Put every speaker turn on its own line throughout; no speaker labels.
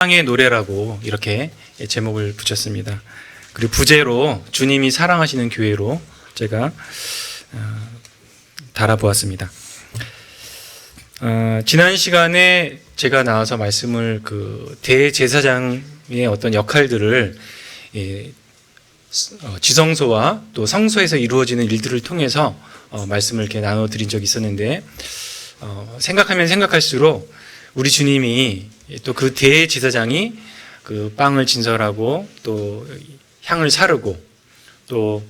사랑의 노래라고 이렇게 제목을 붙였습니다. 그리고 부제로 주님이 사랑하시는 교회로 제가 달아보았습니다. 지난 시간에 제가 나와서 말씀을 대제사장의 어떤 역할들을 지성소와 또 성소에서 이루어지는 일들을 통해서 말씀을 이렇게 나눠드린 적이 있었는데 생각하면 생각할수록 우리 주님이 또 그 대제사장이 그 빵을 진설하고 또 향을 사르고 또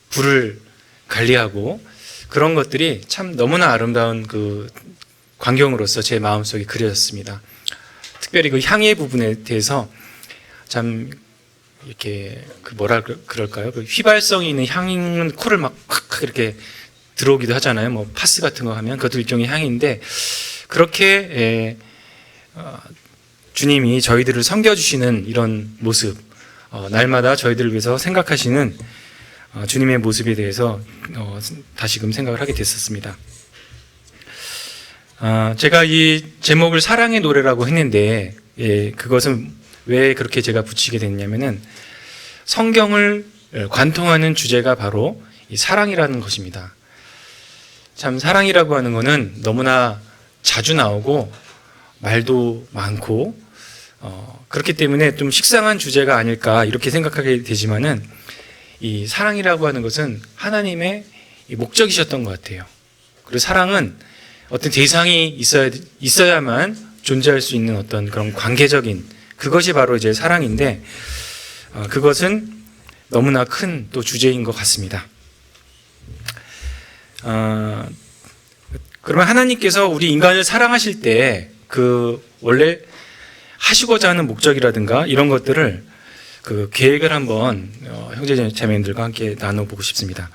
불을 관리하고 그런 것들이 참 너무나 아름다운 그 광경으로서 제 마음속에 그려졌습니다. 특별히 그 향의 부분에 대해서 참 이렇게 그럴까요? 그 휘발성이 있는 향은 코를 막 이렇게 들어오기도 하잖아요. 뭐 파스 같은 거 하면 그것도 일종의 향인데 그렇게 주님이 저희들을 섬겨주시는 이런 모습, 날마다 저희들을 위해서 생각하시는 주님의 모습에 대해서 다시금 생각을 하게 됐었습니다. 제가 이 제목을 사랑의 노래라고 했는데 그것은 왜 그렇게 제가 붙이게 됐냐면은 성경을 관통하는 주제가 바로 이 사랑이라는 것입니다. 참 사랑이라고 하는 것은 너무나 자주 나오고 말도 많고 그렇기 때문에 좀 식상한 주제가 아닐까 이렇게 생각하게 되지만은 이 사랑이라고 하는 것은 하나님의 목적이셨던 것 같아요. 그리고 사랑은 어떤 대상이 있어야만 존재할 수 있는 어떤 그런 관계적인 그것이 바로 이제 사랑인데 그것은 너무나 큰 또 주제인 것 같습니다. 그러면 하나님께서 우리 인간을 사랑하실 때 그 원래 하시고자 하는 목적이라든가 이런 것들을 그 계획을 한번 형제 자매님들과 함께 나눠보고 싶습니다.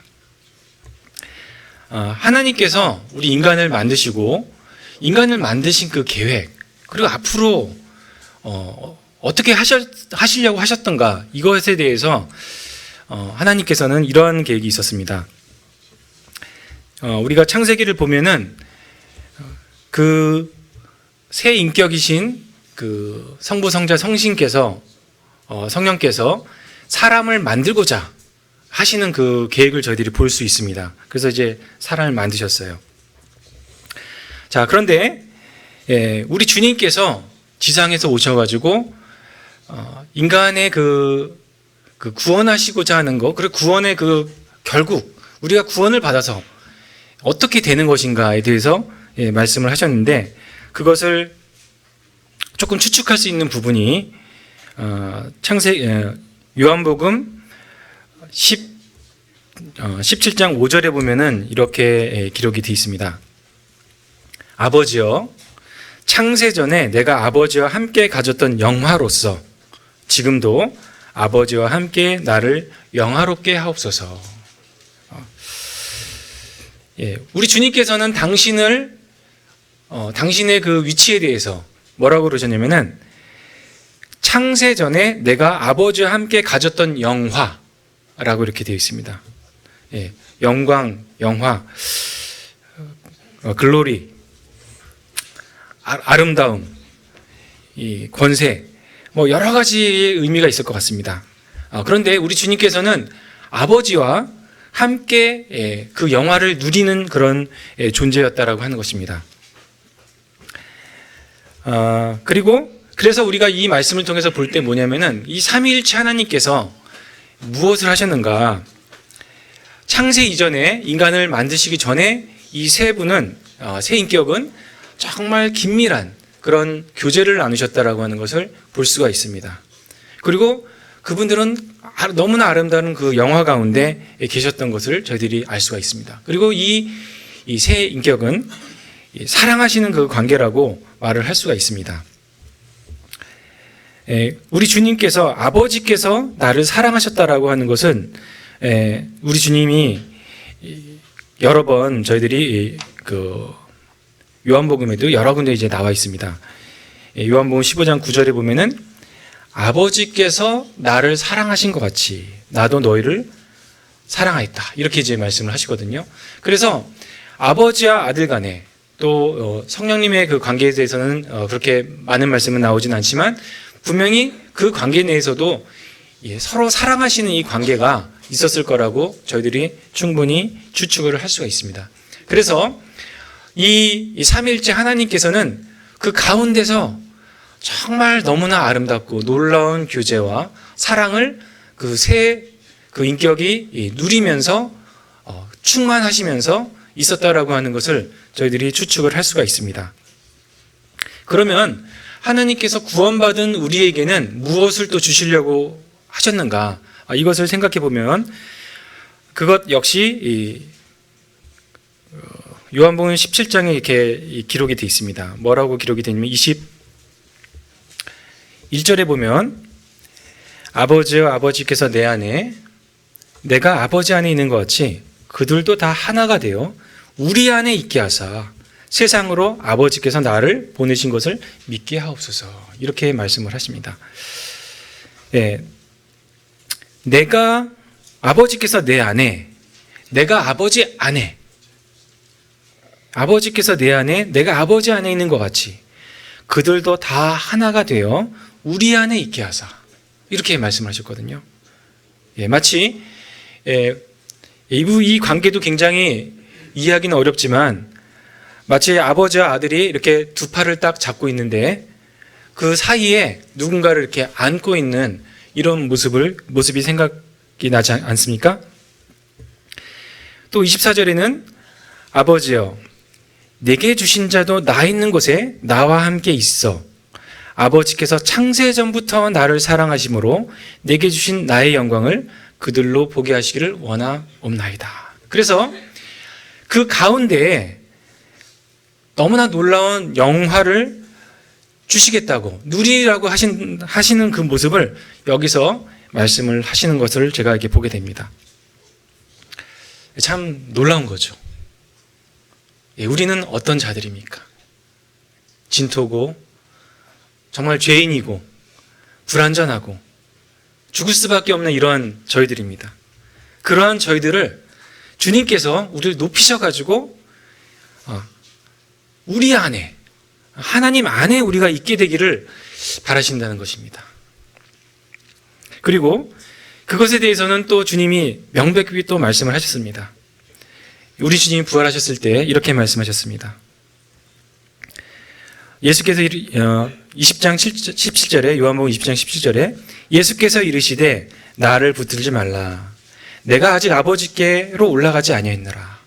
하나님께서 우리 인간을 만드시고 인간을 만드신 그 계획 그리고 앞으로 어떻게 하시려고 하셨던가 이것에 대해서 하나님께서는 이러한 계획이 있었습니다. 우리가 창세기를 보면은 그 새 인격이신 그 성부 성자 성신께서 성령께서 사람을 만들고자 하시는 그 계획을 저희들이 볼 수 있습니다. 그래서 이제 사람을 만드셨어요. 자, 그런데 우리 주님께서 지상에서 오셔가지고 인간의 그 구원하시고자 하는 것 그리고 구원의 그 결국 우리가 구원을 받아서 어떻게 되는 것인가에 대해서 말씀을 하셨는데 그것을 조금 추측할 수 있는 부분이 요한복음 17장 5절에 보면은 이렇게 기록이 되어 있습니다. 아버지여 창세전에 내가 아버지와 함께 가졌던 영화로서 지금도 아버지와 함께 나를 영화롭게 하옵소서. 우리 주님께서는 당신의 그 위치에 대해서 뭐라고 그러셨냐면은 창세전에 내가 아버지와 함께 가졌던 영화라고 이렇게 되어 있습니다. 영광, 영화, 글로리, 아름다움, 이 권세, 뭐 여러 가지의 의미가 있을 것 같습니다. 그런데 우리 주님께서는 아버지와 함께 그 영화를 누리는 그런 존재였다라고 하는 것입니다. 그래서 우리가 이 말씀을 통해서 볼 때 뭐냐면은 이 삼위일체 하나님께서 무엇을 하셨는가? 창세 이전에 인간을 만드시기 전에 이 세 분은 세 인격은 정말 긴밀한 그런 교제를 나누셨다라고 하는 것을 볼 수가 있습니다. 그리고 그분들은 너무나 아름다운 그 영화 가운데 계셨던 것을 저희들이 알 수가 있습니다. 그리고 이 세 인격은 사랑하시는 그 관계라고 말을 할 수가 있습니다. 우리 주님께서 아버지께서 나를 사랑하셨다라고 하는 것은 우리 주님이 여러 번 저희들이 그 요한복음에도 여러 군데 이제 나와 있습니다. 요한복음 15장 9절에 보면은 아버지께서 나를 사랑하신 것 같이 나도 너희를 사랑하였다 이렇게 이제 말씀을 하시거든요. 그래서 아버지와 아들 간에 또 성령님의 그 관계에 대해서는 그렇게 많은 말씀은 나오진 않지만 분명히 그 관계 내에서도 서로 사랑하시는 이 관계가 있었을 거라고 저희들이 충분히 추측을 할 수가 있습니다. 그래서 이 삼위일체 하나님께서는 그 가운데서 정말 너무나 아름답고 놀라운 교제와 사랑을 그 인격이 누리면서 충만하시면서 있었다라고 하는 것을 저희들이 추측을 할 수가 있습니다. 그러면 하나님께서 구원받은 우리에게는 무엇을 또 주시려고 하셨는가? 이것을 생각해 보면 그것 역시 요한복음 17장에 이렇게 기록이 되어 있습니다. 뭐라고 기록이 되냐면 21절에 보면 아버지여 아버지께서 내 안에 내가 아버지 안에 있는 것 같이 그들도 다 하나가 되어 우리 안에 있게 하사 세상으로 아버지께서 나를 보내신 것을 믿게 하옵소서. 이렇게 말씀을 하십니다. 내가 아버지께서 내 안에 내가 아버지 안에 아버지께서 내 안에 내가 아버지 안에 있는 것 같이 그들도 다 하나가 되어 우리 안에 있게 하사. 이렇게 말씀하셨거든요. 마치 이 관계도 굉장히 이해하기는 어렵지만 마치 아버지와 아들이 이렇게 두 팔을 딱 잡고 있는데 그 사이에 누군가를 이렇게 안고 있는 이런 모습이 생각이 나지 않습니까? 또 24절에는 아버지여 내게 주신 자도 나 있는 곳에 나와 함께 있어 아버지께서 창세전부터 나를 사랑하심으로 내게 주신 나의 영광을 그들로 보게 하시기를 원하옵나이다. 그래서 그 가운데에 너무나 놀라운 영화를 주시겠다고 누리라고 하시는 그 모습을 여기서 말씀을 하시는 것을 제가 이렇게 보게 됩니다. 참 놀라운 거죠. 우리는 어떤 자들입니까? 진토고 정말 죄인이고 불완전하고 죽을 수밖에 없는 이러한 저희들입니다. 그러한 저희들을 주님께서 우리를 높이셔가지고 우리 안에 하나님 안에 우리가 있게 되기를 바라신다는 것입니다. 그리고 그것에 대해서는 또 주님이 명백히 또 말씀을 하셨습니다. 우리 주님이 부활하셨을 때 이렇게 말씀하셨습니다. 예수께서 20장 17절에 요한복음 20장 17절에 예수께서 이르시되 나를 붙들지 말라. 내가 아직 아버지께로 올라가지 아니하였노라.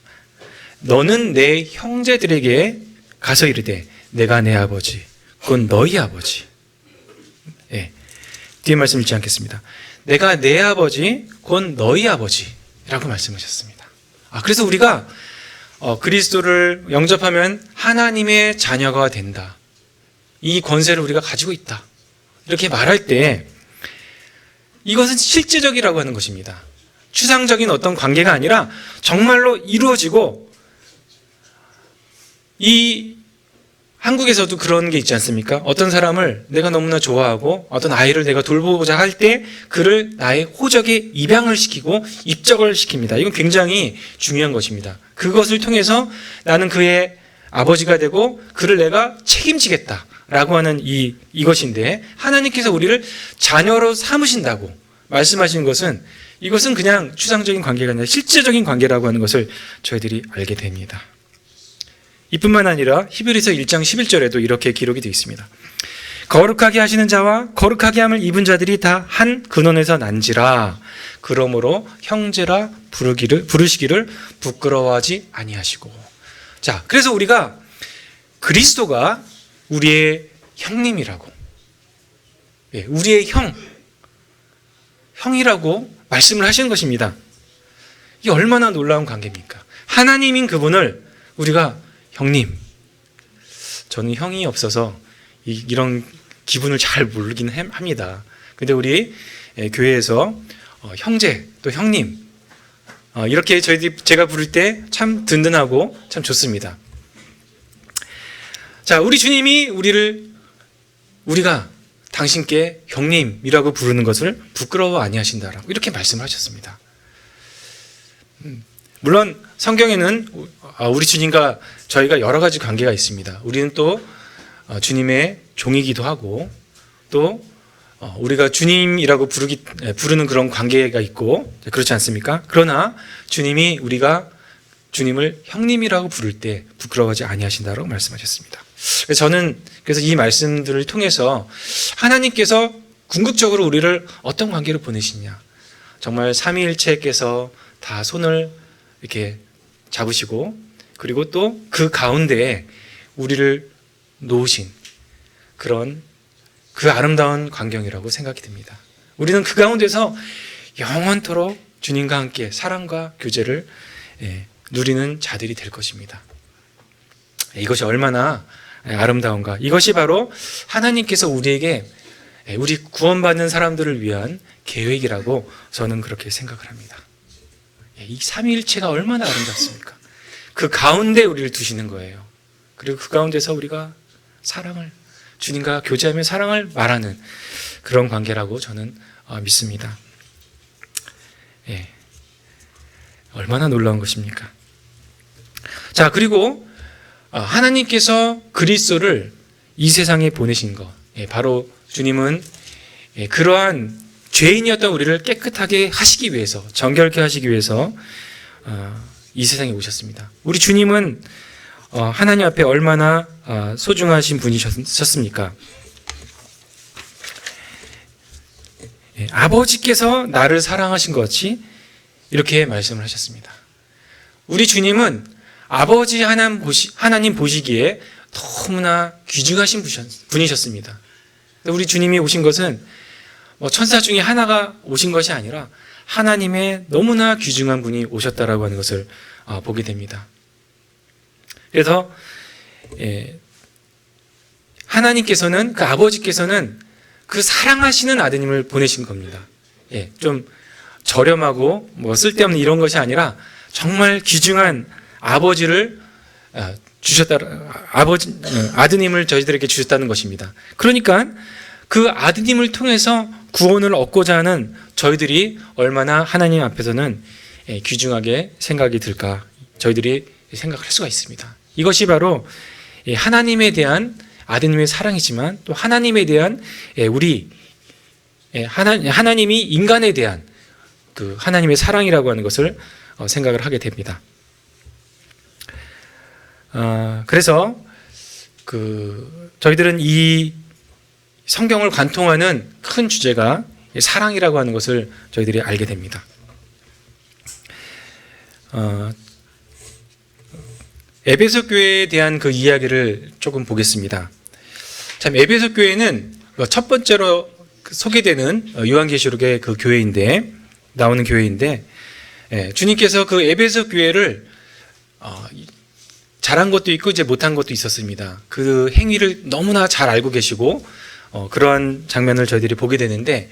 너는 내 형제들에게 가서 이르되 내가 내 아버지 곧 너희 아버지. 뒤에 말씀 읽지 않겠습니다. 내가 내 아버지 곧 너희 아버지라고 말씀하셨습니다. 그래서 우리가 그리스도를 영접하면 하나님의 자녀가 된다. 이 권세를 우리가 가지고 있다. 이렇게 말할 때 이것은 실제적이라고 하는 것입니다. 추상적인 어떤 관계가 아니라 정말로 이루어지고 이 한국에서도 그런 게 있지 않습니까? 어떤 사람을 내가 너무나 좋아하고 어떤 아이를 내가 돌보고자 할 때 그를 나의 호적에 입양을 시키고 입적을 시킵니다. 이건 굉장히 중요한 것입니다. 그것을 통해서 나는 그의 아버지가 되고 그를 내가 책임지겠다라고 하는 이것인데 하나님께서 우리를 자녀로 삼으신다고 말씀하시는 것은 이것은 그냥 추상적인 관계가 아니라 실제적인 관계라고 하는 것을 저희들이 알게 됩니다. 이뿐만 아니라 히브리서 1장 11절에도 이렇게 기록이 되어 있습니다. 거룩하게 하시는 자와 거룩하게 함을 입은 자들이 다 한 근원에서 난지라. 그러므로 형제라 부르시기를 부끄러워하지 아니하시고. 자, 그래서 우리가 그리스도가 우리의 형님이라고, 우리의 형이라고 말씀을 하시는 것입니다. 이게 얼마나 놀라운 관계입니까? 하나님인 그분을 우리가 형님, 저는 형이 없어서 이런 기분을 잘 모르긴 합니다. 근데 우리 교회에서 형제 또 형님 이렇게 제가 부를 때 참 든든하고 참 좋습니다. 자, 우리 주님이 우리가 당신께 형님이라고 부르는 것을 부끄러워 아니하신다라고 이렇게 말씀하셨습니다. 물론 성경에는 우리 주님과 저희가 여러 가지 관계가 있습니다. 우리는 또 주님의 종이기도 하고 또 우리가 주님이라고 부르는 그런 관계가 있고 그렇지 않습니까? 그러나 주님이 우리가 주님을 형님이라고 부를 때 부끄러워하지 아니하신다라고 말씀하셨습니다. 그래서 이 말씀들을 통해서 하나님께서 궁극적으로 우리를 어떤 관계로 보내시냐, 정말 삼위일체께서 다 손을 이렇게 잡으시고 그리고 또 그 가운데에 우리를 놓으신 그런 그 아름다운 광경이라고 생각이 듭니다. 우리는 그 가운데서 영원토록 주님과 함께 사랑과 교제를 누리는 자들이 될 것입니다. 이것이 얼마나 아름다운가. 이것이 바로 하나님께서 우리에게 우리 구원받는 사람들을 위한 계획이라고 저는 그렇게 생각을 합니다. 이 삼위일체가 얼마나 아름답습니까? 그 가운데 우리를 두시는 거예요. 그리고 그 가운데서 우리가 사랑을, 주님과 교제하며 사랑을 말하는 그런 관계라고 저는 믿습니다. 얼마나 놀라운 것입니까? 자, 그리고 하나님께서 그리스도를 이 세상에 보내신 것, 바로 주님은 그러한 죄인이었던 우리를 깨끗하게 하시기 위해서, 정결케 하시기 위해서 이 세상에 오셨습니다. 우리 주님은 하나님 앞에 얼마나 소중하신 분이셨습니까? 아버지께서 나를 사랑하신 것 같이 이렇게 말씀을 하셨습니다. 우리 주님은 아버지 하나님 보시기에 너무나 귀중하신 분이셨습니다. 우리 주님이 오신 것은 천사 중에 하나가 오신 것이 아니라 하나님의 너무나 귀중한 분이 오셨다라고 하는 것을 보게 됩니다. 그래서 하나님께서는, 그 아버지께서는 그 사랑하시는 아드님을 보내신 겁니다. 좀 저렴하고 쓸데없는 이런 것이 아니라 정말 귀중한 아버지를 아드님을 저희들에게 주셨다는 것입니다. 그러니까 그 아드님을 통해서 구원을 얻고자 하는 저희들이 얼마나 하나님 앞에서는 귀중하게 생각이 들까, 저희들이 생각할 수가 있습니다. 이것이 바로 하나님에 대한 아드님의 사랑이지만 또 하나님에 대한 하나님이 인간에 대한 그 하나님의 사랑이라고 하는 것을 생각을 하게 됩니다. 그래서 저희들은 이 성경을 관통하는 큰 주제가 사랑이라고 하는 것을 저희들이 알게 됩니다. 에베소 교회에 대한 그 이야기를 조금 보겠습니다. 참, 에베소 교회는 첫 번째로 소개되는 요한계시록의 그 교회인데, 나오는 교회인데, 주님께서 그 에베소 교회를 잘한 것도 있고 이제 못한 것도 있었습니다. 그 행위를 너무나 잘 알고 계시고 그러한 장면을 저희들이 보게 되는데,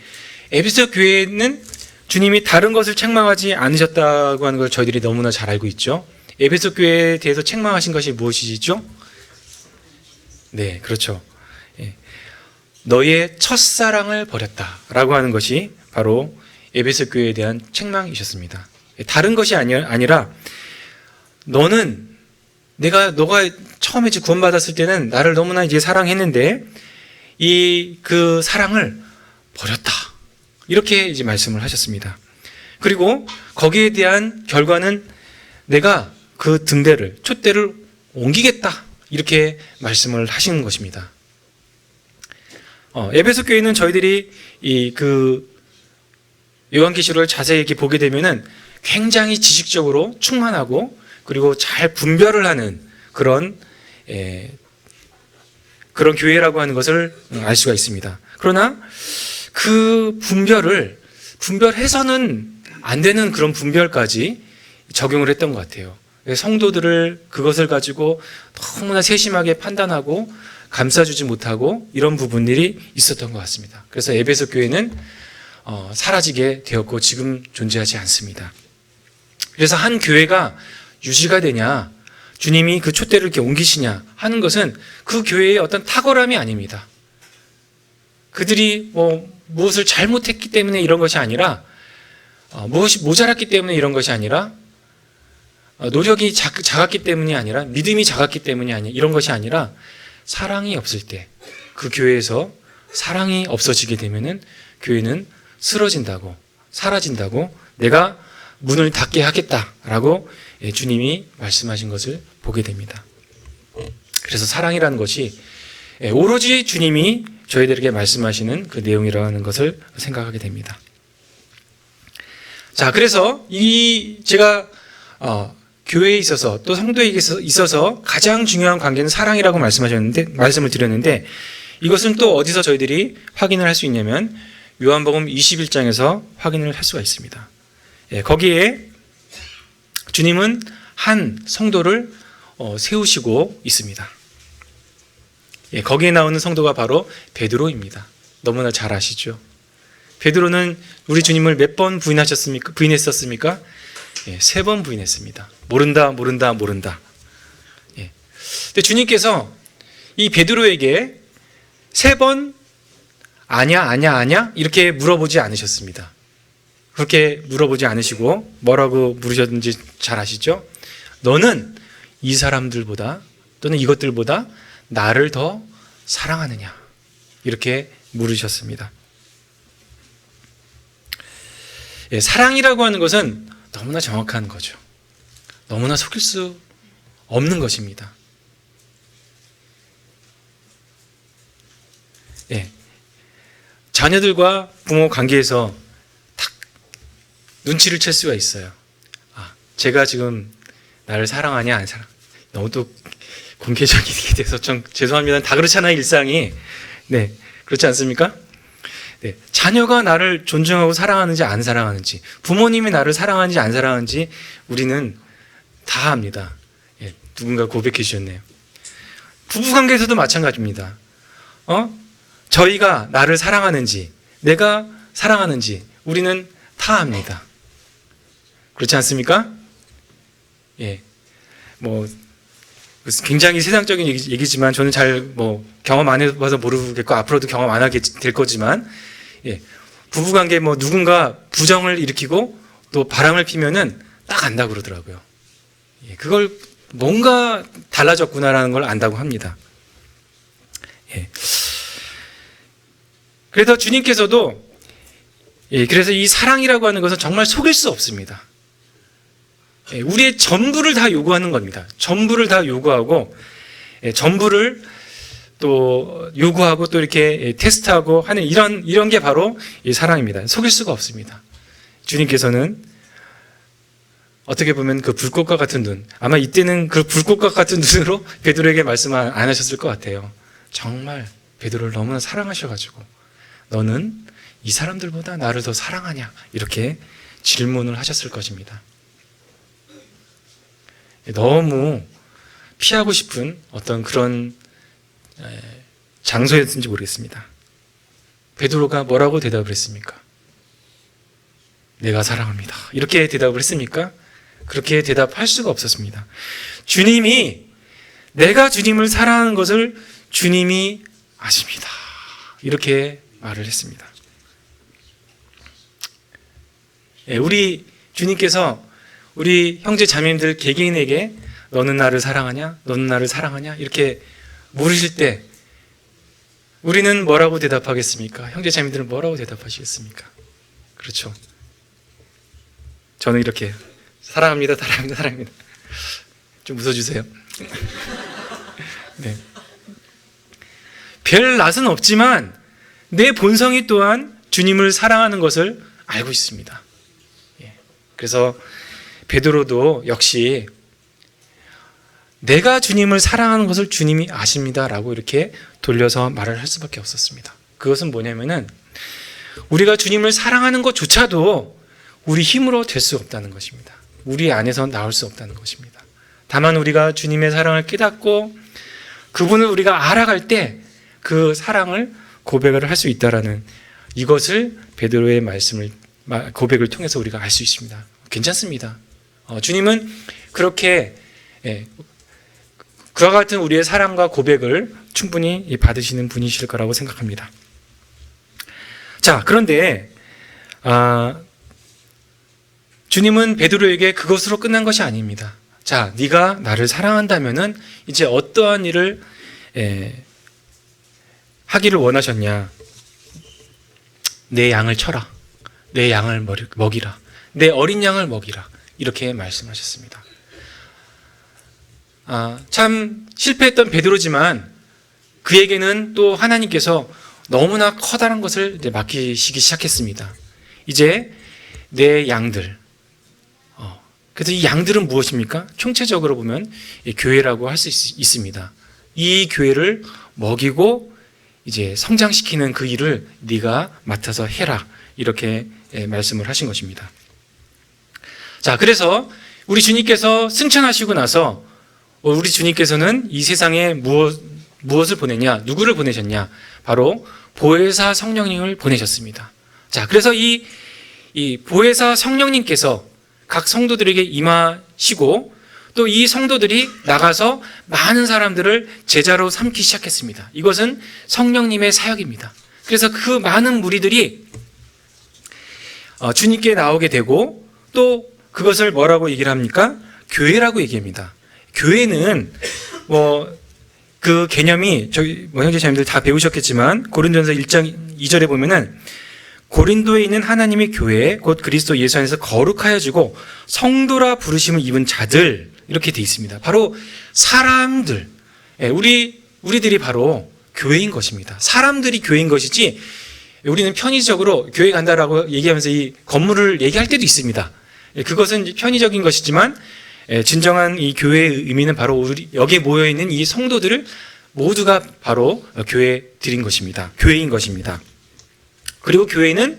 에베소 교회는 주님이 다른 것을 책망하지 않으셨다고 하는 걸 저희들이 너무나 잘 알고 있죠. 에베소 교회에 대해서 책망하신 것이 무엇이죠? 네, 그렇죠. 너의 첫사랑을 버렸다라고 하는 것이 바로 에베소 교회에 대한 책망이셨습니다. 다른 것이 아니라 너가 처음에 구원받았을 때는 나를 너무나 이제 사랑했는데 그 사랑을 버렸다. 이렇게 이제 말씀을 하셨습니다. 그리고 거기에 대한 결과는 내가 그 촛대를 옮기겠다. 이렇게 말씀을 하시는 것입니다. 에베소 교회는 저희들이 그 요한계시록을 자세히 이렇게 보게 되면은 굉장히 지식적으로 충만하고 그리고 잘 분별을 하는 그런 교회라고 하는 것을 알 수가 있습니다. 그러나 그 분별해서는 안 되는 그런 분별까지 적용을 했던 것 같아요. 성도들을 그것을 가지고 너무나 세심하게 판단하고 감싸주지 못하고 이런 부분들이 있었던 것 같습니다. 그래서 에베소 교회는 사라지게 되었고 지금 존재하지 않습니다. 그래서 한 교회가 유지가 되냐, 주님이 그 촛대를 이렇게 옮기시냐 하는 것은 그 교회의 어떤 탁월함이 아닙니다. 그들이 무엇을 잘못했기 때문에 이런 것이 아니라, 무엇이 모자랐기 때문에 이런 것이 아니라, 노력이 작았기 때문이 아니라, 믿음이 작았기 때문이 아니라, 이런 것이 아니라 사랑이 없을 때 그 교회에서 사랑이 없어지게 되면은 교회는 쓰러진다고, 사라진다고, 내가 문을 닫게 하겠다라고 주님이 말씀하신 것을 보게 됩니다. 그래서 사랑이라는 것이 오로지 주님이 저희들에게 말씀하시는 그 내용이라는 것을 생각하게 됩니다. 자, 그래서 제가 교회에 있어서 또 성도에게 있어서 가장 중요한 관계는 사랑이라고 말씀을 드렸는데, 이것은 또 어디서 저희들이 확인을 할 수 있냐면 요한복음 21장에서 확인을 할 수가 있습니다. 거기에 주님은 한 성도를 세우시고 있습니다. 거기에 나오는 성도가 바로 베드로입니다. 너무나 잘 아시죠? 베드로는 우리 주님을 몇 번 부인했었습니까? 3번 부인했습니다. 모른다. 근데 주님께서 이 베드로에게 3번 아냐 이렇게 물어보지 않으셨습니다. 그렇게 물어보지 않으시고 뭐라고 물으셨는지 잘 아시죠? 너는 이 사람들보다 또는 이것들보다 나를 더 사랑하느냐, 이렇게 물으셨습니다. 사랑이라고 하는 것은 너무나 정확한 거죠. 너무나 속일 수 없는 것입니다. 자녀들과 부모 관계에서 딱 눈치를 챌 수가 있어요. 제가 지금 나를 사랑하냐 안 사랑. 너무 또 공개적이게 돼서 좀 죄송합니다. 다 그렇잖아요, 일상이. 네, 그렇지 않습니까? 네, 자녀가 나를 존중하고 사랑하는지 안 사랑하는지, 부모님이 나를 사랑하는지 안 사랑하는지 우리는 다 압니다. 누군가 고백해 주셨네요. 부부관계에서도 마찬가지입니다. 저희가 나를 사랑하는지, 내가 사랑하는지 우리는 다 압니다. 그렇지 않습니까? 굉장히 세상적인 얘기지만 저는 잘 경험 안 해봐서 모르겠고 앞으로도 경험 안 하게 될 거지만, 부부관계 누군가 부정을 일으키고 또 바람을 피면은 딱 안다고 그러더라고요. 그걸 뭔가 달라졌구나라는 걸 안다고 합니다. 그래서 주님께서도 그래서 이 사랑이라고 하는 것은 정말 속일 수 없습니다. 우리의 전부를 다 요구하는 겁니다. 전부를 다 요구하고, 전부를 또 요구하고 또 이렇게 테스트하고 하는 이런 게 바로 이 사랑입니다. 속일 수가 없습니다. 주님께서는 어떻게 보면 그 불꽃과 같은 눈, 아마 이때는 그 불꽃과 같은 눈으로 베드로에게 말씀 안 하셨을 것 같아요. 정말 베드로를 너무나 사랑하셔가지고 너는 이 사람들보다 나를 더 사랑하냐, 이렇게 질문을 하셨을 것입니다. 너무 피하고 싶은 어떤 그런 장소였는지 모르겠습니다. 베드로가 뭐라고 대답을 했습니까? 내가 사랑합니다. 이렇게 대답을 했습니까? 그렇게 대답할 수가 없었습니다. 주님이, 내가 주님을 사랑하는 것을 주님이 아십니다. 이렇게 말을 했습니다. 우리 주님께서 우리 형제 자매님들 개개인에게 너는 나를 사랑하냐? 너는 나를 사랑하냐? 이렇게 물으실 때 우리는 뭐라고 대답하겠습니까? 형제 자매님들은 뭐라고 대답하시겠습니까? 그렇죠. 저는 이렇게 사랑합니다. 좀 웃어주세요. 네. 별 낯은 없지만 내 본성이 또한 주님을 사랑하는 것을 알고 있습니다. 그래서 베드로도 역시 내가 주님을 사랑하는 것을 주님이 아십니다라고 이렇게 돌려서 말을 할 수밖에 없었습니다. 그것은 뭐냐면은 우리가 주님을 사랑하는 것조차도 우리 힘으로 될 수 없다는 것입니다. 우리 안에서 나올 수 없다는 것입니다. 다만 우리가 주님의 사랑을 깨닫고 그분을 우리가 알아갈 때 그 사랑을 고백을 할 수 있다라는 이것을 베드로의 고백을 통해서 우리가 알 수 있습니다. 괜찮습니다. 주님은 그렇게 그와 같은 우리의 사랑과 고백을 충분히 받으시는 분이실 거라고 생각합니다. 자, 그런데 주님은 베드로에게 그것으로 끝난 것이 아닙니다. 자, 네가 나를 사랑한다면은 이제 어떠한 일을 하기를 원하셨냐? 내 양을 쳐라. 내 양을 먹이라. 내 어린 양을 먹이라. 이렇게 말씀하셨습니다. 참 실패했던 베드로지만 그에게는 또 하나님께서 너무나 커다란 것을 이제 맡기시기 시작했습니다. 이제 내 양들. 그래서 이 양들은 무엇입니까? 총체적으로 보면 교회라고 할 수 있습니다. 이 교회를 먹이고 이제 성장시키는 그 일을 네가 맡아서 해라. 이렇게 말씀을 하신 것입니다. 자, 그래서 우리 주님께서 승천하시고 나서 우리 주님께서는 이 세상에 무엇을 보냈냐? 누구를 보내셨냐? 바로 보혜사 성령님을 보내셨습니다. 자, 그래서 이 보혜사 성령님께서 각 성도들에게 임하시고 또 이 성도들이 나가서 많은 사람들을 제자로 삼기 시작했습니다. 이것은 성령님의 사역입니다. 그래서 그 많은 무리들이 주님께 나오게 되고 또 그것을 뭐라고 얘기를 합니까? 교회라고 얘기합니다. 교회는 그 개념이 저희 형제자매들 다 배우셨겠지만 고린도전서 1장 2절에 보면은 고린도에 있는 하나님의 교회 곧 그리스도 예수 안에서 거룩하여지고 성도라 부르심을 입은 자들 이렇게 돼 있습니다. 바로 사람들, 우리들이 바로 교회인 것입니다. 사람들이 교회인 것이지 우리는 편의적으로 교회 간다라고 얘기하면서 이 건물을 얘기할 때도 있습니다. 그것은 편의적인 것이지만 진정한 이 교회의 의미는 바로 우리 여기에 모여 있는 이 성도들을 모두가 바로 교회들인 것입니다. 교회인 것입니다. 그리고 교회는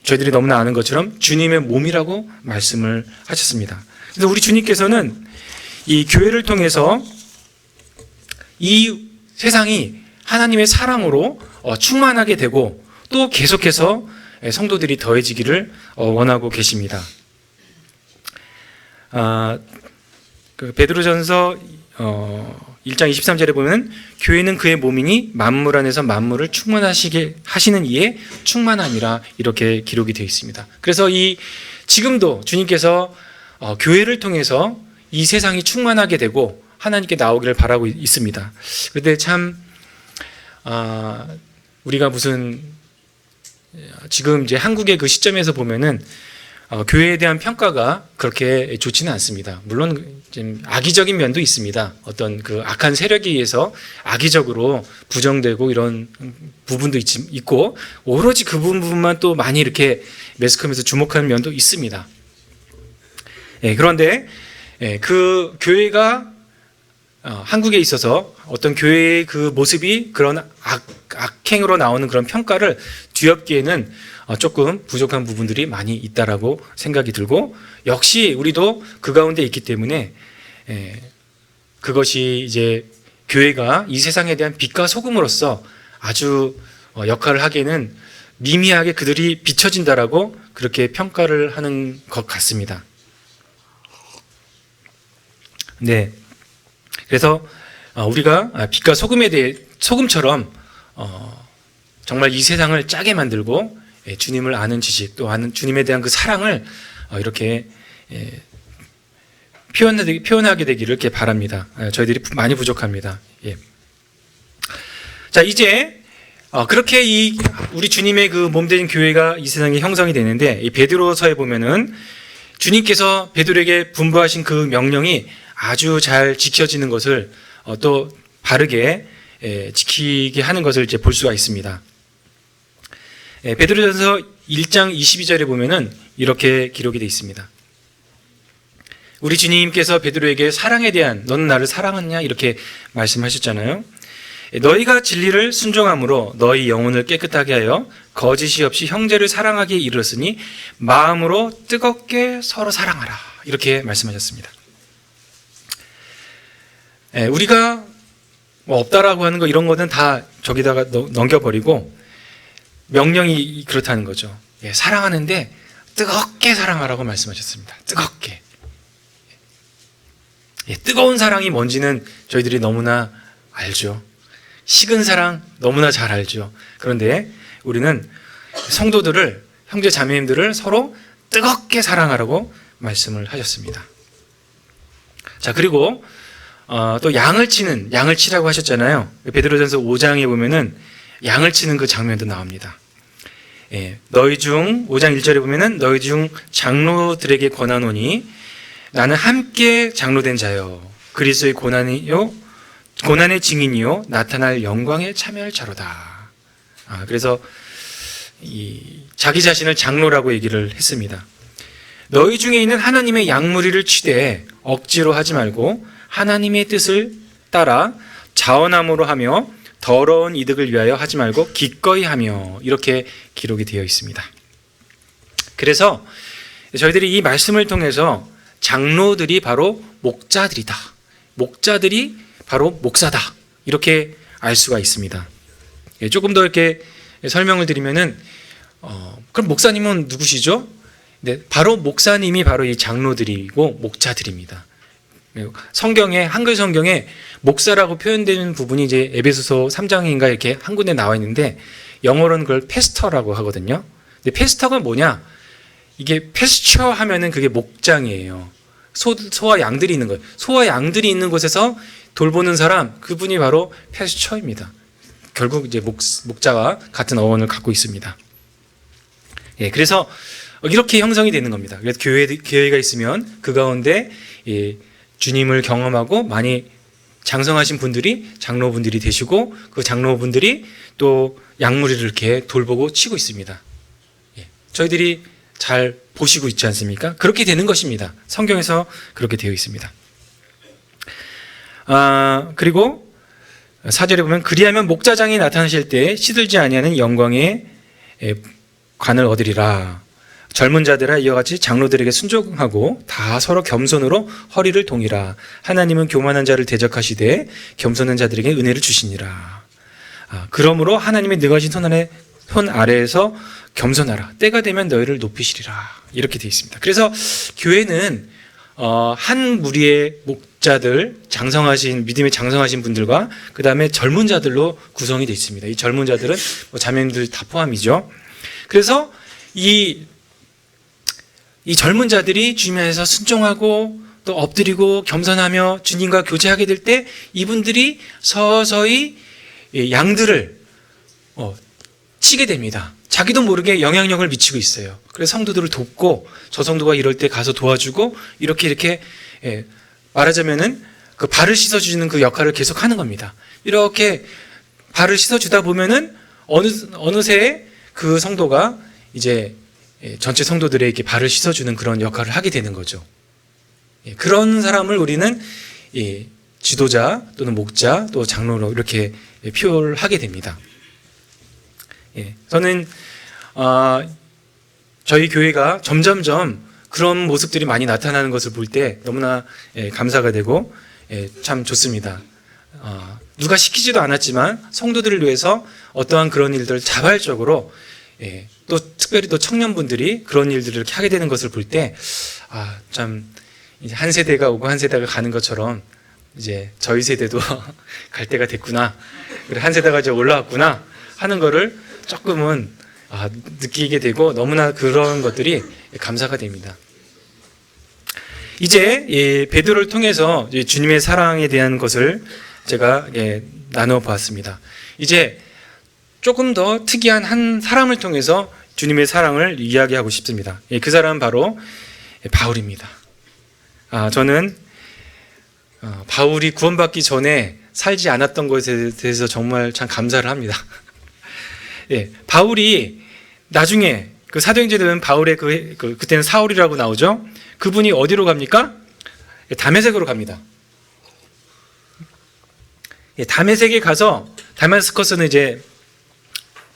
저희들이 너무나 아는 것처럼 주님의 몸이라고 말씀을 하셨습니다. 그래서 우리 주님께서는 이 교회를 통해서 이 세상이 하나님의 사랑으로 충만하게 되고 또 계속해서 성도들이 더해지기를 원하고 계십니다. 그 베드로전서 1장 23절에 보면 교회는 그의 몸이니 만물 안에서 만물을 충만하시게 하시는 이에 충만함이라 이렇게 기록이 되어 있습니다. 그래서 지금도 주님께서 교회를 통해서 이 세상이 충만하게 되고 하나님께 나오기를 바라고 있습니다. 그런데 참 우리가 지금 이제 한국의 그 시점에서 보면은 교회에 대한 평가가 그렇게 좋지는 않습니다. 물론 좀 악의적인 면도 있습니다. 어떤 그 악한 세력에 의해서 악의적으로 부정되고 이런 부분도 있고 오로지 그 부분만 또 많이 이렇게 매스컴에서 주목하는 면도 있습니다. 그런데 그 교회가 한국에 있어서 어떤 교회의 그 모습이 그런 악행으로 나오는 그런 평가를 뒤엎기에는 조금 부족한 부분들이 많이 있다라고 생각이 들고 역시 우리도 그 가운데 있기 때문에 그것이 이제 교회가 이 세상에 대한 빛과 소금으로서 아주 역할을 하기에는 미미하게 그들이 비춰진다라고 그렇게 평가를 하는 것 같습니다. 네. 그래서 우리가 빛과 소금에 대해 소금처럼 정말 이 세상을 짜게 만들고 주님을 아는 지식 또 아는 주님에 대한 그 사랑을 이렇게 표현하게 되기를 이렇게 바랍니다. 저희들이 많이 부족합니다. 자, 이제 그렇게 우리 주님의 그 몸된 교회가 이 세상에 형성이 되는데 이 베드로서에 보면은 주님께서 베드로에게 분부하신 그 명령이 아주 잘 지켜지는 것을 또 바르게 지키게 하는 것을 이제 볼 수가 있습니다. 베드로전서 1장 22절에 보면은 이렇게 기록이 되어 있습니다. 우리 주님께서 베드로에게 사랑에 대한 너는 나를 사랑하느냐 이렇게 말씀하셨잖아요. 너희가 진리를 순종함으로 너희 영혼을 깨끗하게 하여 거짓이 없이 형제를 사랑하기에 이르렀으니 마음으로 뜨겁게 서로 사랑하라 이렇게 말씀하셨습니다. 우리가 없다라고 하는 거 이런 거는 다 저기다가 넘겨버리고 명령이 그렇다는 거죠. 사랑하는데 뜨겁게 사랑하라고 말씀하셨습니다. 뜨겁게. 뜨거운 사랑이 뭔지는 저희들이 너무나 알죠. 식은 사랑 너무나 잘 알죠. 그런데 우리는 성도들을 형제 자매님들을 서로 뜨겁게 사랑하라고 말씀을 하셨습니다. 자, 그리고 또 양을 치라고 하셨잖아요. 베드로전서 5장에 보면은 양을 치는 그 장면도 나옵니다. 예, 5장 1절에 보면은 너희 중 장로들에게 권하노니 나는 함께 장로된 자요 그리스도의 고난의 증인이요 나타날 영광에 참여할 자로다. 그래서 자기 자신을 장로라고 얘기를 했습니다. 너희 중에 있는 하나님의 양무리를 치되 억지로 하지 말고 하나님의 뜻을 따라 자원함으로 하며 더러운 이득을 위하여 하지 말고 기꺼이 하며 이렇게 기록이 되어 있습니다. 그래서 저희들이 이 말씀을 통해서 장로들이 바로 목자들이다. 목자들이 바로 목사다. 이렇게 알 수가 있습니다. 조금 더 이렇게 설명을 드리면은 그럼 목사님은 누구시죠? 네, 바로 목사님이 바로 이 장로들이고 목자들입니다. 성경에 한글 성경에 목사라고 표현되는 부분이 이제 에베소서 3장인가 이렇게 한 군데 나와 있는데 영어로는 그걸 패스터라고 하거든요. 근데 패스터가 뭐냐? 이게 패스처 하면은 그게 목장이에요. 소와 양들이 있는 거예요. 소와 양들이 있는 곳에서 돌보는 사람, 그분이 바로 패스처입니다. 결국 이제 목자와 같은 어원을 갖고 있습니다. 예, 그래서 이렇게 형성이 되는 겁니다. 그래서 교회가 있으면 그 가운데 주님을 경험하고 많이 장성하신 분들이 장로분들이 되시고 그 장로분들이 또 양무리를 이렇게 돌보고 치고 있습니다. 예, 저희들이 잘 보시고 있지 않습니까? 그렇게 되는 것입니다. 성경에서 그렇게 되어 있습니다. 그리고 4절에 보면 그리하면 목자장이 나타나실 때 시들지 아니하는 영광의 관을 얻으리라. 젊은 자들아 이와 같이 장로들에게 순종하고 다 서로 겸손으로 허리를 동이라. 하나님은 교만한 자를 대적하시되 겸손한 자들에게 은혜를 주시니라. 그러므로 하나님의 능하신 손 아래에서 겸손하라. 때가 되면 너희를 높이시리라. 이렇게 되어 있습니다. 그래서 교회는 한 무리의 목자들, 믿음에 장성하신 분들과 그 다음에 젊은 자들로 구성이 되어 있습니다. 이 젊은 자들은 자매님들 다 포함이죠. 그래서 이 젊은 자들이 주님 안에서 순종하고 또 엎드리고 겸손하며 주님과 교제하게 될 때 이분들이 서서히 양들을 치게 됩니다. 자기도 모르게 영향력을 미치고 있어요. 그래서 성도들을 돕고 저 성도가 이럴 때 가서 도와주고 이렇게 말하자면은 그 발을 씻어주는 그 역할을 계속 하는 겁니다. 이렇게 발을 씻어주다 보면은 어느새 그 성도가 이제 전체 성도들에게 발을 씻어주는 그런 역할을 하게 되는 거죠. 그런 사람을 우리는 지도자 또는 목자 또 장로로 이렇게 표현을 하게 됩니다. 저는 저희 교회가 점점점 그런 모습들이 많이 나타나는 것을 볼 때 너무나 감사가 되고 참 좋습니다. 누가 시키지도 않았지만 성도들을 위해서 어떠한 그런 일들을 자발적으로 또 특별히 또 청년분들이 그런 일들을 이렇게 하게 되는 것을 볼 때 참 이제 한 세대가 오고 한 세대가 가는 것처럼 이제 저희 세대도 갈 때가 됐구나, 그래 한 세대가 이제 올라왔구나 하는 거를 조금은 느끼게 되고 너무나 그런 것들이 감사가 됩니다. 이제 베드로를 통해서 주님의 사랑에 대한 것을 제가 나누어 보았습니다. 이제 조금 더 특이한 한 사람을 통해서 주님의 사랑을 이야기하고 싶습니다. 그 사람은 바로 바울입니다. 저는 바울이 구원받기 전에 살지 않았던 것에 대해서 정말 참 감사를 합니다. 바울이 나중에 그 사도행전에 보면 바울의 그때는 사울이라고 나오죠. 그분이 어디로 갑니까? 다메섹으로 갑니다. 다메섹에 가서, 다마스커스는 이제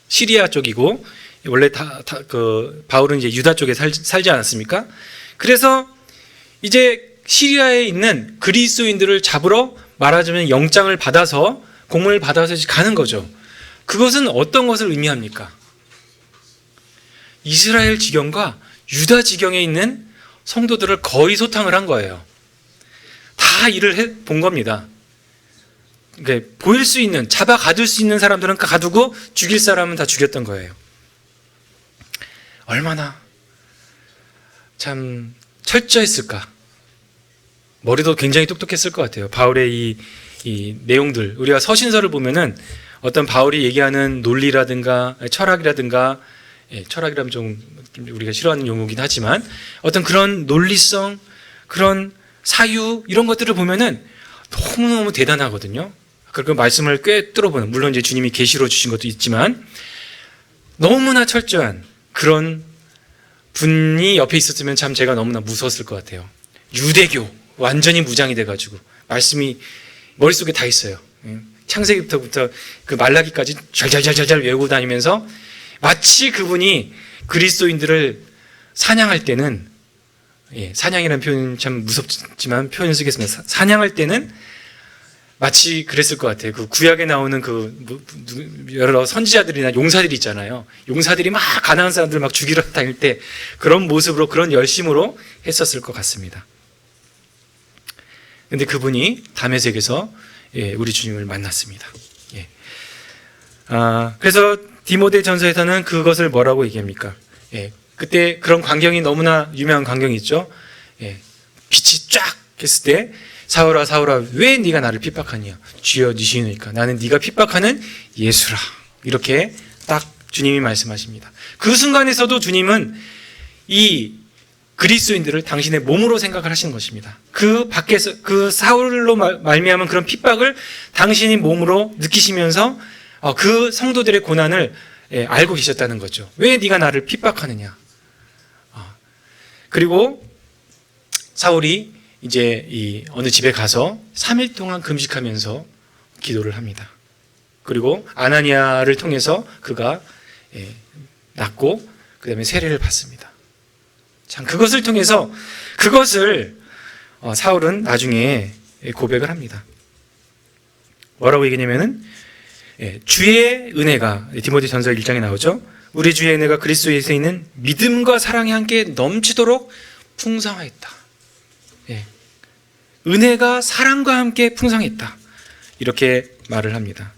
시리아 쪽이고 원래 바울은 이제 유다 쪽에 살지 않았습니까? 그래서 이제 시리아에 있는 그리스도인들을 잡으러 말하자면 영장을 받아서 공문을 받아서 가는 거죠. 그것은 어떤 것을 의미합니까? 이스라엘 지경과 유다 지경에 있는 성도들을 거의 소탕을 한 거예요. 다 일을 본 겁니다. 그러니까 보일 수 있는, 잡아 가둘 수 있는 사람들은 가두고 죽일 사람은 다 죽였던 거예요. 얼마나 참 철저했을까. 머리도 굉장히 똑똑했을 것 같아요. 바울의 이 내용들, 우리가 서신서를 보면은 어떤 바울이 얘기하는 논리라든가 철학이라든가, 철학이라면 좀 우리가 싫어하는 용어긴 하지만 어떤 그런 논리성, 그런 사유 이런 것들을 보면은 너무너무 대단하거든요. 그리고 말씀을 꿰뚫어보는, 물론 이제 주님이 계시로 주신 것도 있지만 너무나 철저한 그런 분이 옆에 있었으면 참 제가 너무나 무서웠을 것 같아요. 유대교 완전히 무장이 돼가지고 말씀이 머릿속에 다 있어요. 창세기부터 그 말라기까지 잘잘잘잘 외우고 다니면서 마치 그분이 그리스도인들을 사냥할 때는, 사냥이라는 표현 참 무섭지만 표현 쓰겠습니다. 사냥할 때는 마치 그랬을 것 같아요. 그 구약에 나오는 여러 선지자들이나 용사들이 있잖아요. 용사들이 막 가난한 사람들 막 죽이러 다닐 때 그런 모습으로, 그런 열심으로 했었을 것 같습니다. 근데 그분이 다메섹에서 우리 주님을 만났습니다. 그래서 디모데 전서에서는 그것을 뭐라고 얘기합니까? 그때 그런 광경이 너무나 유명한 광경이 있죠. 빛이 쫙 했을 때 사울아 사울아 왜 네가 나를 핍박하냐? 주여 니시니까 나는 네가 핍박하는 예수라. 이렇게 딱 주님이 말씀하십니다. 그 순간에서도 주님은 이 그리스도인들을 당신의 몸으로 생각을 하시는 것입니다. 그 밖에서 그 사울로 말미암은 그런 핍박을 당신이 몸으로 느끼시면서 그 성도들의 고난을 알고 계셨다는 거죠. 왜 네가 나를 핍박하느냐? 그리고 사울이 이제 이 어느 집에 가서 3일 동안 금식하면서 기도를 합니다. 그리고 아나니아를 통해서 그가 낫고 그 다음에 세례를 받습니다. 참 그것을 통해서 사울은 나중에 고백을 합니다. 뭐라고 얘기냐면은 주의 은혜가, 디모데 전서 1장에 나오죠. 우리 주의 은혜가 그리스도 예수에 있는 믿음과 사랑이 함께 넘치도록 풍성하였다. 은혜가 사랑과 함께 풍성했다. 이렇게 말을 합니다.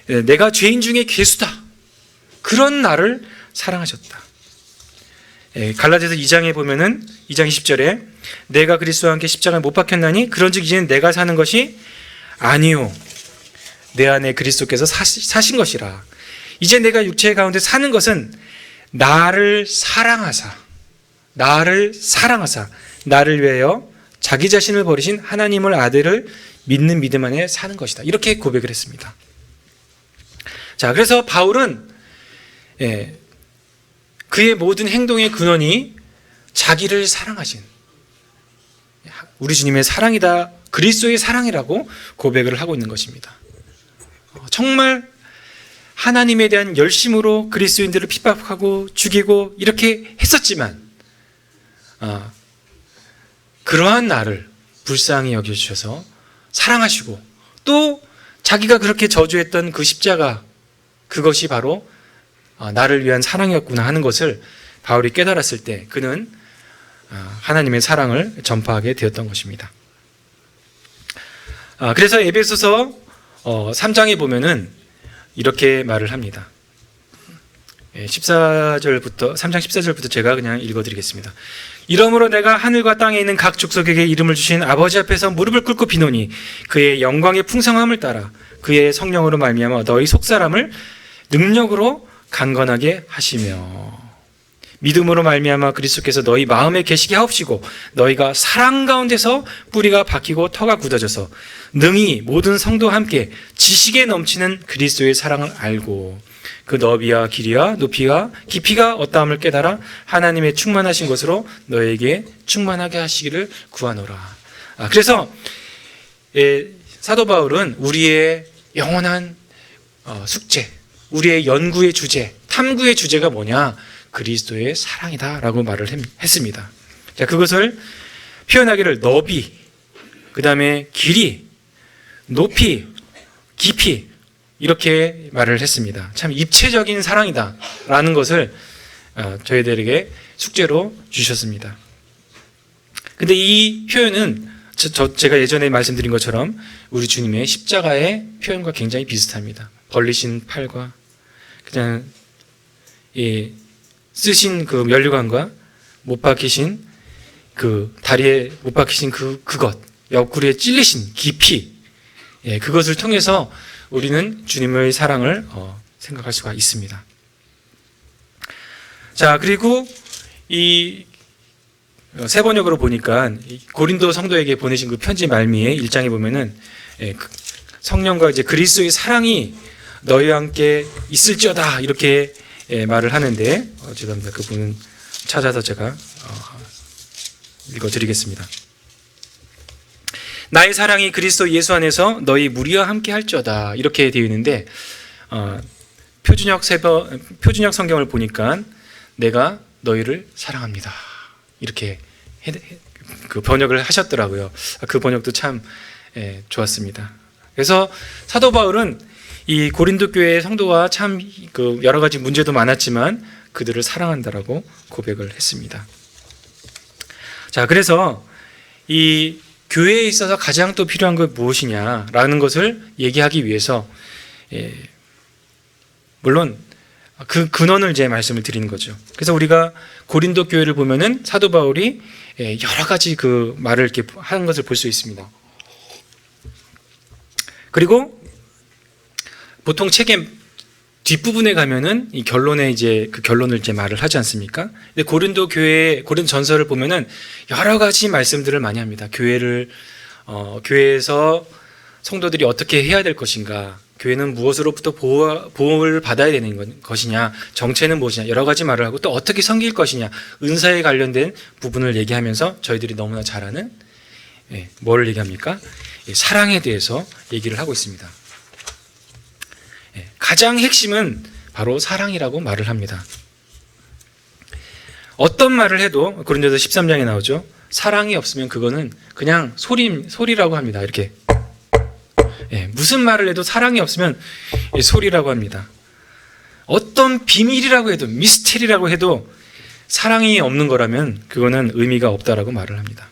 내가 죄인 중에 괴수다. 그런 나를 사랑하셨다. 갈라디아서 2장에 보면은 2장 20절에 내가 그리스도와 함께 십자가에 못 박혔나니 그런즉 이제는 내가 사는 것이 아니요 내 안에 그리스도께서 사신 것이라. 이제 내가 육체 가운데 사는 것은 나를 사랑하사 나를 위하여 자기 자신을 버리신 하나님을 아들을 믿는 믿음 안에 사는 것이다. 이렇게 고백을 했습니다. 자, 그래서 바울은 그의 모든 행동의 근원이 자기를 사랑하신 우리 주님의 사랑이다, 그리스도의 사랑이라고 고백을 하고 있는 것입니다. 정말 하나님에 대한 열심으로 그리스도인들을 핍박하고 죽이고 이렇게 했었지만 그러한 나를 불쌍히 여겨주셔서 사랑하시고 또 자기가 그렇게 저주했던 그 십자가, 그것이 바로 나를 위한 사랑이었구나 하는 것을 바울이 깨달았을 때 그는 하나님의 사랑을 전파하게 되었던 것입니다. 그래서 에베소서 3장에 보면은 이렇게 말을 합니다. 3장 14절부터 제가 그냥 읽어드리겠습니다. 이러므로 내가 하늘과 땅에 있는 각 족속에게 이름을 주신 아버지 앞에서 무릎을 꿇고 비노니 그의 영광의 풍성함을 따라 그의 성령으로 말미암아 너희 속사람을 능력으로 강건하게 하시며 믿음으로 말미암아 그리스도께서 너희 마음에 계시게 하옵시고 너희가 사랑 가운데서 뿌리가 박히고 터가 굳어져서 능히 모든 성도와 함께 지식에 넘치는 그리스도의 사랑을 알고 그 너비와 길이와 높이와 깊이가 어떠함을 깨달아 하나님의 충만하신 것으로 너에게 충만하게 하시기를 구하노라. 그래서 사도 바울은 우리의 영원한 숙제, 우리의 연구의 주제, 탐구의 주제가 뭐냐? 그리스도의 사랑이다라고 말을 했습니다. 자, 그것을 표현하기를 너비, 그 다음에 길이, 높이, 깊이 이렇게 말을 했습니다. 참 입체적인 사랑이다라는 것을 저희들에게 숙제로 주셨습니다. 근데 이 표현은 제가 예전에 말씀드린 것처럼 우리 주님의 십자가의 표현과 굉장히 비슷합니다. 벌리신 팔과 그냥 쓰신 그 면류관과 못 박히신 그 다리에 못 박히신 그것, 옆구리에 찔리신 깊이, 그것을 통해서 우리는 주님의 사랑을 생각할 수가 있습니다. 자, 그리고 이 세 번역으로 보니까 고린도 성도에게 보내신 그 편지 말미에 1장에 보면은 성령과 이제 그리스도의 사랑이 너희와 함께 있을지어다 이렇게 말을 하는데, 죄송합니다. 그 부분 찾아서 제가 읽어드리겠습니다. 나의 사랑이 그리스도 예수 안에서 너희 무리와 함께 할지어다 이렇게 되어 있는데, 표준역 성경을 보니까 내가 너희를 사랑합니다 이렇게 그 번역을 하셨더라고요. 그 번역도 참 좋았습니다. 그래서 사도 바울은 이 고린도 교회의 성도와 참 그 여러 가지 문제도 많았지만 그들을 사랑한다라고 고백을 했습니다. 자, 그래서 이 교회에 있어서 가장 또 필요한 것 무엇이냐라는 것을 얘기하기 위해서 물론 그 근원을 이제 말씀을 드리는 거죠. 그래서 우리가 고린도 교회를 보면은 사도 바울이 여러 가지 그 말을 이렇게 하는 것을 볼 수 있습니다. 그리고 보통 책의 뒷부분에 가면은 이 결론에 이제 그 결론을 이제 말을 하지 않습니까? 근데 고린도 전서를 보면은 여러 가지 말씀들을 많이 합니다. 교회에서 성도들이 어떻게 해야 될 것인가, 교회는 무엇으로부터 보호를 받아야 되는 것이냐, 정체는 무엇이냐, 여러 가지 말을 하고 또 어떻게 섬길 것이냐, 은사에 관련된 부분을 얘기하면서 저희들이 너무나 잘 아는 뭐를 얘기합니까? 사랑에 대해서 얘기를 하고 있습니다. 가장 핵심은 바로 사랑이라고 말을 합니다. 어떤 말을 해도 고린도서 13장에 나오죠. 사랑이 없으면 그거는 그냥 소리라고 합니다. 이렇게 무슨 말을 해도 사랑이 없으면 소리라고 합니다. 어떤 비밀이라고 해도, 미스테리라고 해도 사랑이 없는 거라면 그거는 의미가 없다라고 말을 합니다.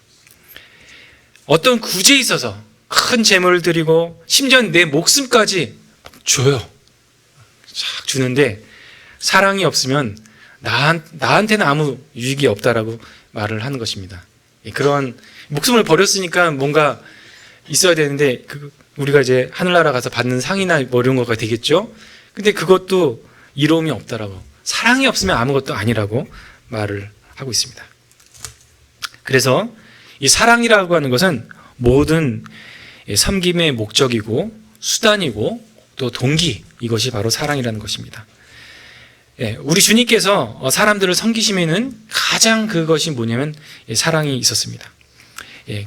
어떤 구제에 있어서 큰 재물을 드리고 심지어 내 목숨까지 줘요. 쫙 주는데 사랑이 없으면 나한테는 아무 유익이 없다라고 말을 하는 것입니다. 그런 목숨을 버렸으니까 뭔가 있어야 되는데 우리가 이제 하늘나라 가서 받는 상이나 뭐 이런 거가 되겠죠. 근데 그것도 이로움이 없다라고, 사랑이 없으면 아무것도 아니라고 말을 하고 있습니다. 그래서 이 사랑이라고 하는 것은 모든 섬김의 목적이고 수단이고 또 동기, 이것이 바로 사랑이라는 것입니다. 우리 주님께서 사람들을 섬기심에는 가장 그것이 뭐냐면 사랑이 있었습니다.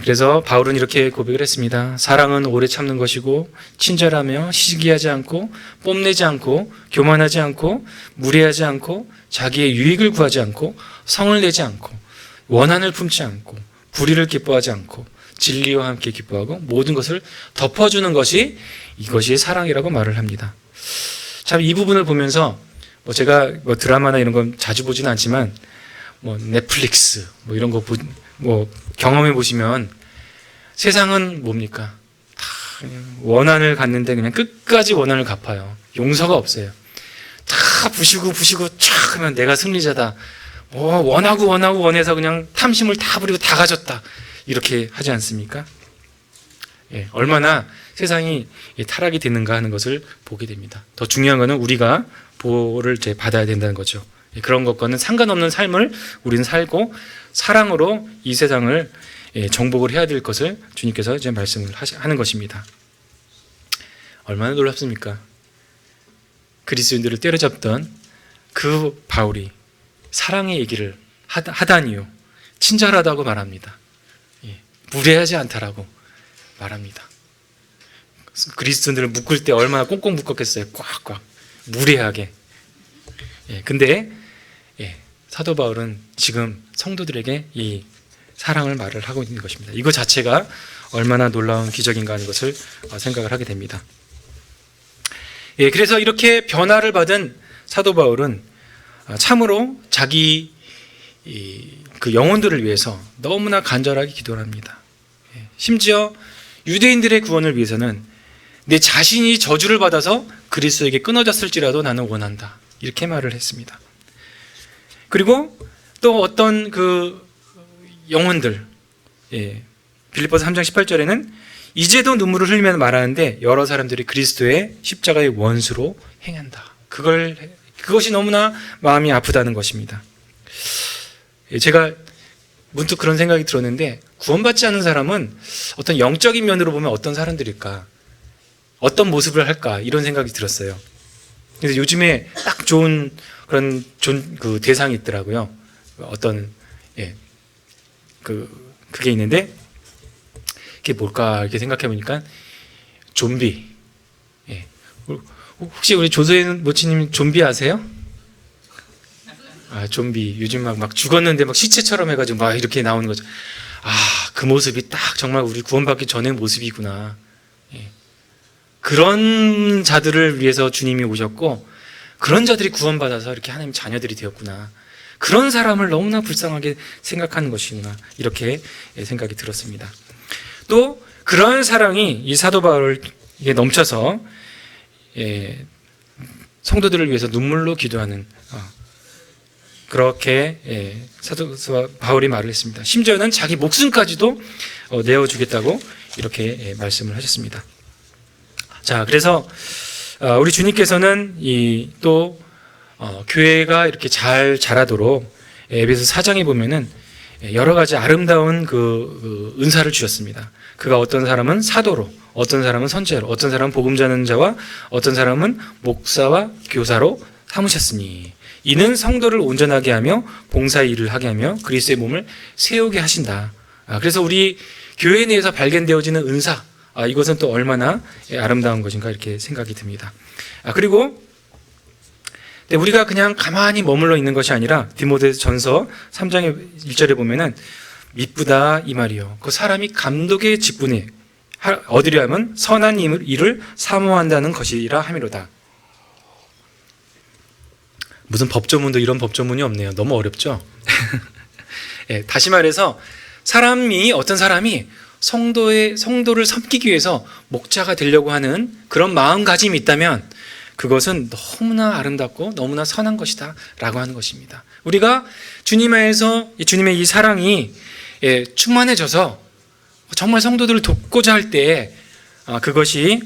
그래서 바울은 이렇게 고백을 했습니다. 사랑은 오래 참는 것이고 친절하며 시기하지 않고 뽐내지 않고 교만하지 않고 무례하지 않고 자기의 유익을 구하지 않고 성을 내지 않고 원한을 품지 않고 불의를 기뻐하지 않고 진리와 함께 기뻐하고 모든 것을 덮어주는 것이, 이것이 사랑이라고 말을 합니다. 참 이 부분을 보면서 제가 드라마나 이런 건 자주 보지는 않지만 넷플릭스 이런 거 경험해 보시면 세상은 뭡니까? 다 그냥 원한을 갖는데 그냥 끝까지 원한을 갚아요. 용서가 없어요. 다 부시고 촥 하면 내가 승리자다. 원해서 그냥 탐심을 다 부리고 다 가졌다. 이렇게 하지 않습니까? 얼마나 세상이 타락이 되는가 하는 것을 보게 됩니다. 더 중요한 것은 우리가 보호를 받아야 된다는 거죠. 그런 것과는 상관없는 삶을 우리는 살고 사랑으로 이 세상을 정복을 해야 될 것을 주님께서 이제 말씀을 하는 것입니다. 얼마나 놀랍습니까? 그리스도인들을 때려잡던 그 바울이 사랑의 얘기를 하다니요, 친절하다고 말합니다. 무례하지 않다라고 말합니다. 그리스도인들을 묶을 때 얼마나 꽁꽁 묶었겠어요. 꽉꽉 무례하게. 근데 사도 바울은 지금 성도들에게 이 사랑을 말을 하고 있는 것입니다. 이거 자체가 얼마나 놀라운 기적인가 하는 것을 생각을 하게 됩니다. 그래서 이렇게 변화를 받은 사도 바울은 참으로 자기 그 영혼들을 위해서 너무나 간절하게 기도를 합니다. 심지어 유대인들의 구원을 위해서는 내 자신이 저주를 받아서 그리스도에게 끊어졌을지라도 나는 원한다, 이렇게 말을 했습니다. 그리고 또 어떤 그 영혼들, 빌립보서 3장 18절에는 이제도 눈물을 흘리며 말하는데 여러 사람들이 그리스도의 십자가의 원수로 행한다. 그것이 너무나 마음이 아프다는 것입니다. 제가 문득 그런 생각이 들었는데, 구원받지 않은 사람은 어떤 영적인 면으로 보면 어떤 사람들일까? 어떤 모습을 할까? 이런 생각이 들었어요. 그래서 요즘에 딱 좋은 그런 그 대상이 있더라고요. 어떤, 그게 있는데, 그게 뭘까? 이렇게 생각해 보니까, 좀비. 혹시 우리 조소연 모치님 좀비 아세요? 좀비. 요즘 막 죽었는데 막 시체처럼 해가지고 막 이렇게 나오는 거죠. 그 모습이 딱 정말 우리 구원받기 전의 모습이구나. 그런 자들을 위해서 주님이 오셨고, 그런 자들이 구원받아서 이렇게 하나님 자녀들이 되었구나. 그런 사람을 너무나 불쌍하게 생각하는 것이구나. 이렇게 생각이 들었습니다. 또 그런 사랑이 이 사도 바울에게 넘쳐서 성도들을 위해서 눈물로 기도하는, 그렇게 사도 바울이 말을 했습니다. 심지어는 자기 목숨까지도 내어주겠다고 이렇게 말씀을 하셨습니다. 자, 그래서 우리 주님께서는 또 교회가 이렇게 잘 자라도록 에베소 4장에 보면은 여러 가지 아름다운 그 은사를 주셨습니다. 그가 어떤 사람은 사도로, 어떤 사람은 선지자로, 어떤 사람은 복음 전하는 자와 어떤 사람은 목사와 교사로 삼으셨으니 이는 성도를 온전하게 하며 봉사의 일을 하게 하며 그리스도의 몸을 세우게 하신다. 그래서 우리 교회 내에서 발견되어지는 은사, 이것은 또 얼마나 아름다운 것인가 이렇게 생각이 듭니다. 그리고 우리가 그냥 가만히 머물러 있는 것이 아니라 디모데전서 3장의 1절에 보면은 미쁘다 이 말이요. 그 사람이 감독의 직분에 얻으려 하면 선한 일을 사모한다는 것이라 함이로다. 무슨 법조문도 이런 법조문이 없네요. 너무 어렵죠? 다시 말해서 어떤 사람이 성도를 섬기기 위해서 목자가 되려고 하는 그런 마음가짐이 있다면 그것은 너무나 아름답고 너무나 선한 것이다 라고 하는 것입니다. 우리가 주님 안에서 주님의 이 사랑이 충만해져서 정말 성도들을 돕고자 할 때 그것이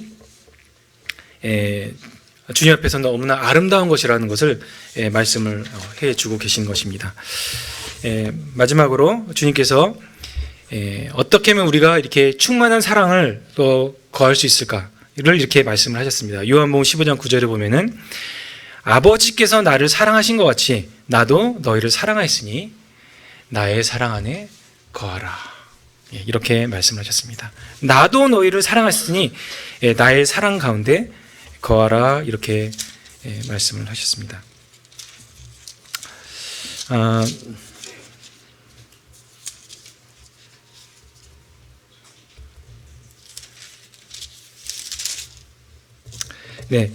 주님 앞에서 너무나 아름다운 것이라는 것을 말씀을 해주고 계신 것입니다. 마지막으로 주님께서 어떻게 하면 우리가 이렇게 충만한 사랑을 또 거할 수 있을까를 이렇게 말씀을 하셨습니다. 요한복음 15장 9절에 보면은 아버지께서 나를 사랑하신 것 같이 나도 너희를 사랑하였으니 나의 사랑 안에 거하라. 이렇게 말씀하셨습니다. 나도 너희를 사랑하였으니 나의 사랑 가운데 거하라. 이렇게 말씀을 하셨습니다. 네,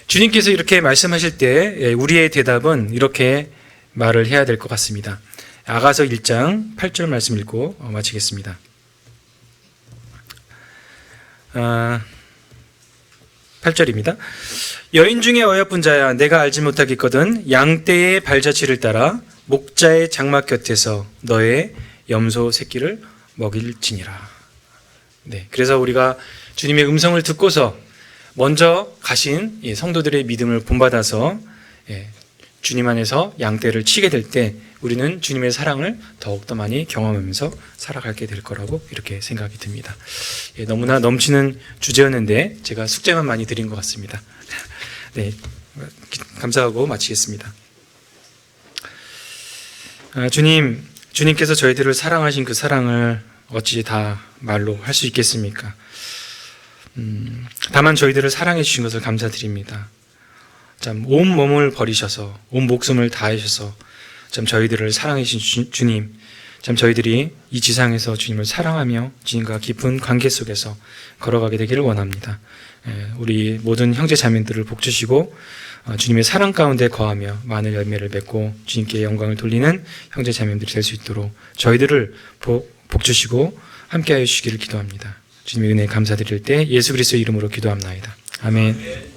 주님께서 이렇게 말씀하실 때 우리의 대답은 이렇게 말을 해야 될 것 같습니다. 아가서 1장 8절 말씀 읽고 마치겠습니다. 8절입니다. 여인 중에 어여쁜 자야 내가 알지 못하겠거든 양떼의 발자취를 따라 목자의 장막 곁에서 너의 염소 새끼를 먹일지니라. 네, 그래서 우리가 주님의 음성을 듣고서 먼저 가신 성도들의 믿음을 본받아서 주님 안에서 양떼를 치게 될 때 우리는 주님의 사랑을 더욱더 많이 경험하면서 살아가게 될 거라고 이렇게 생각이 듭니다. 너무나 넘치는 주제였는데 제가 숙제만 많이 드린 것 같습니다. 네, 감사하고 마치겠습니다. 주님께서 저희들을 사랑하신 그 사랑을 어찌 다 말로 할 수 있겠습니까? 다만 저희들을 사랑해 주신 것을 감사드립니다. 참 온 몸을 버리셔서 온 목숨을 다하셔서 참 저희들을 사랑해 주신 주님, 참 저희들이 이 지상에서 주님을 사랑하며 주님과 깊은 관계 속에서 걸어가게 되기를 원합니다. 우리 모든 형제 자매들을 복 주시고 주님의 사랑 가운데 거하며 많은 열매를 맺고 주님께 영광을 돌리는 형제 자매들이 될 수 있도록 저희들을 복 주시고 함께하여 주시기를 기도합니다. 주님의 은혜에 감사드릴 때 예수 그리스도의 이름으로 기도합나이다. 아멘.